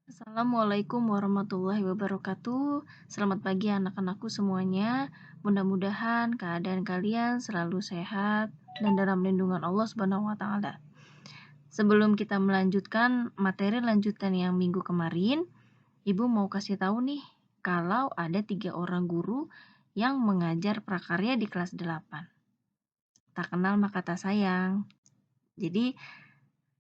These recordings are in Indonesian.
Assalamualaikum warahmatullahi wabarakatuh. Selamat pagi anak-anakku semuanya. Mudah-mudahan keadaan kalian selalu sehat dan dalam lindungan Allah Subhanahu wa taala. Sebelum kita melanjutkan materi lanjutan yang minggu kemarin, Ibu mau kasih tahu nih kalau ada 3 orang guru yang mengajar prakarya di kelas 8. Tak kenal maka tak sayang. Jadi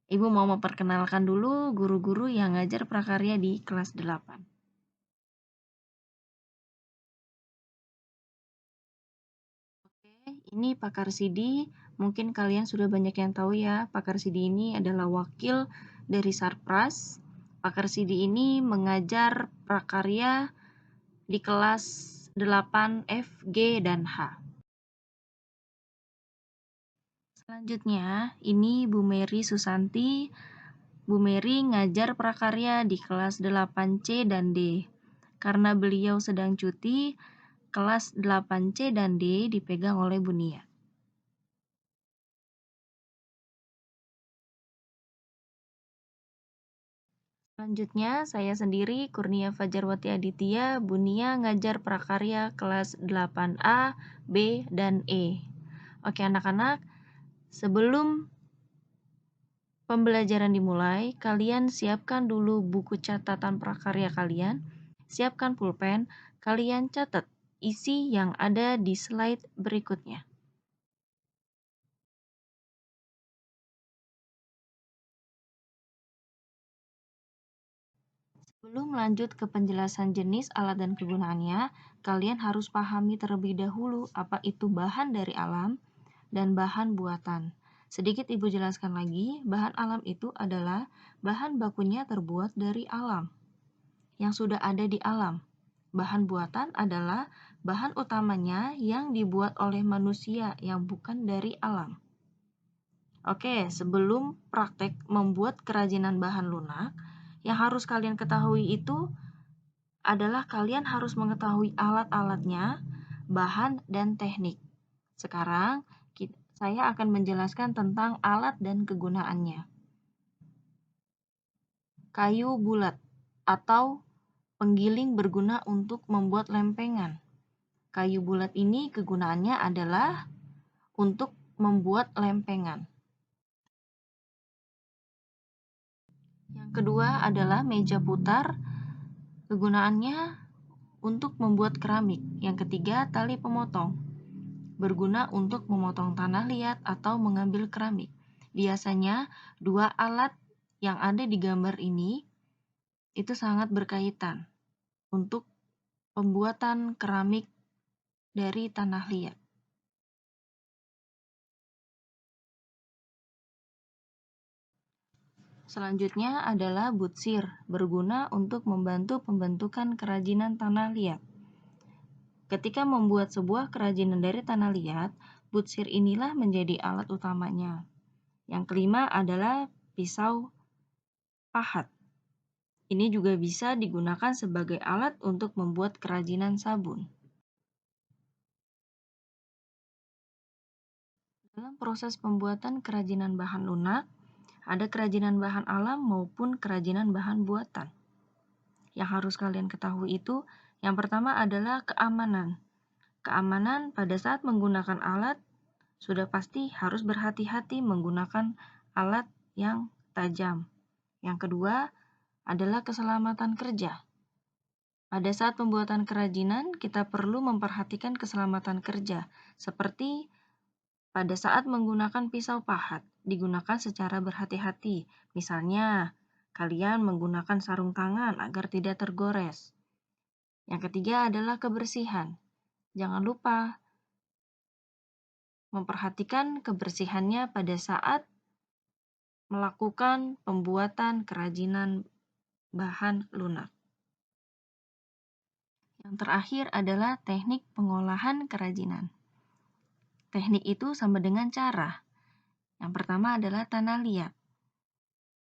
Ibu mau memperkenalkan dulu guru-guru yang ngajar prakarya di kelas 8. Oke, ini Pakar Sidi. Mungkin kalian sudah banyak yang tahu ya, Pakar Sidi ini adalah wakil dari Sarpras. Pakar Sidi ini mengajar prakarya di kelas 8 F, G, dan H. Selanjutnya, ini Bu Mary Susanti. Bu Mary ngajar prakarya di kelas 8 C dan D. Karena beliau sedang cuti, kelas 8 C dan D dipegang oleh Bu Nia. Selanjutnya, saya sendiri, Kurnia Fajarwati Aditya, Bunia ngajar prakarya kelas 8A, B, dan E. Oke anak-anak, sebelum pembelajaran dimulai, kalian siapkan dulu buku catatan prakarya kalian, siapkan pulpen, kalian catat isi yang ada di slide berikutnya. Sebelum lanjut ke penjelasan jenis alat dan kegunaannya, kalian harus pahami terlebih dahulu apa itu bahan dari alam dan bahan buatan. Sedikit Ibu jelaskan lagi, bahan alam itu adalah bahan bakunya terbuat dari alam, yang sudah ada di alam. Bahan buatan adalah bahan utamanya yang dibuat oleh manusia yang bukan dari alam. Oke, sebelum praktek membuat kerajinan bahan lunak, yang harus kalian ketahui itu adalah kalian harus mengetahui alat-alatnya, bahan, dan teknik. Sekarang, saya akan menjelaskan tentang alat dan kegunaannya. Kayu bulat atau penggiling berguna untuk membuat lempengan. Kayu bulat ini kegunaannya adalah untuk membuat lempengan. Yang kedua adalah meja putar. Kegunaannya untuk membuat keramik. Yang ketiga, tali pemotong. Berguna untuk memotong tanah liat atau mengambil keramik. Biasanya, dua alat yang ada di gambar ini itu sangat berkaitan untuk pembuatan keramik dari tanah liat. Selanjutnya adalah butsir, berguna untuk membantu pembentukan kerajinan tanah liat. Ketika membuat sebuah kerajinan dari tanah liat, butsir inilah menjadi alat utamanya. Yang kelima adalah pisau pahat. Ini juga bisa digunakan sebagai alat untuk membuat kerajinan sabun. Dalam proses pembuatan kerajinan bahan lunak, ada kerajinan bahan alam maupun kerajinan bahan buatan. Yang harus kalian ketahui itu, yang pertama adalah keamanan. Keamanan pada saat menggunakan alat, sudah pasti harus berhati-hati menggunakan alat yang tajam. Yang kedua adalah keselamatan kerja. Pada saat pembuatan kerajinan, kita perlu memperhatikan keselamatan kerja, seperti pada saat menggunakan pisau pahat, digunakan secara berhati-hati. Misalnya, kalian menggunakan sarung tangan agar tidak tergores. Yang ketiga adalah kebersihan. Jangan lupa memperhatikan kebersihannya pada saat melakukan pembuatan kerajinan bahan lunak. Yang terakhir adalah teknik pengolahan kerajinan. Teknik itu sama dengan cara. Yang pertama adalah tanah liat.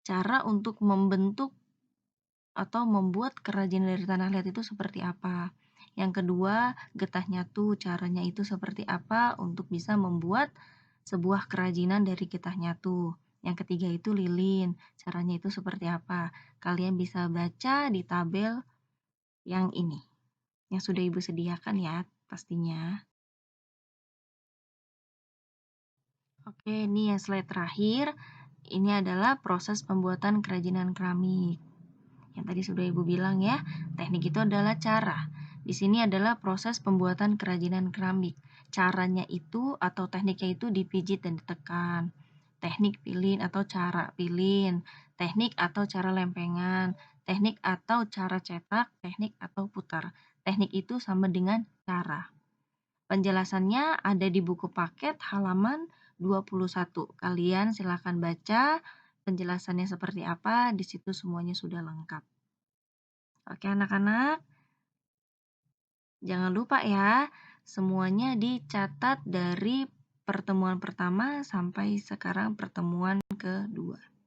Cara untuk membentuk atau membuat kerajinan dari tanah liat itu seperti apa. Yang kedua, getah nyatu. Caranya itu seperti apa untuk bisa membuat sebuah kerajinan dari getah nyatu. Yang ketiga itu lilin. Caranya itu seperti apa? Kalian bisa baca di tabel yang ini, yang sudah Ibu sediakan ya pastinya. Oke, ini yang slide terakhir. Ini adalah proses pembuatan kerajinan keramik. Yang tadi sudah Ibu bilang ya, teknik itu adalah cara. Di sini adalah proses pembuatan kerajinan keramik. Caranya itu atau tekniknya itu dipijit dan ditekan. Teknik pilin atau cara pilin, teknik atau cara lempengan, teknik atau cara cetak, teknik atau putar. Teknik itu sama dengan cara. Penjelasannya ada di buku paket halaman 21. Kalian silakan baca penjelasannya seperti apa, di situ semuanya sudah lengkap. Oke anak-anak, jangan lupa ya, semuanya dicatat dari pertemuan pertama sampai sekarang pertemuan kedua.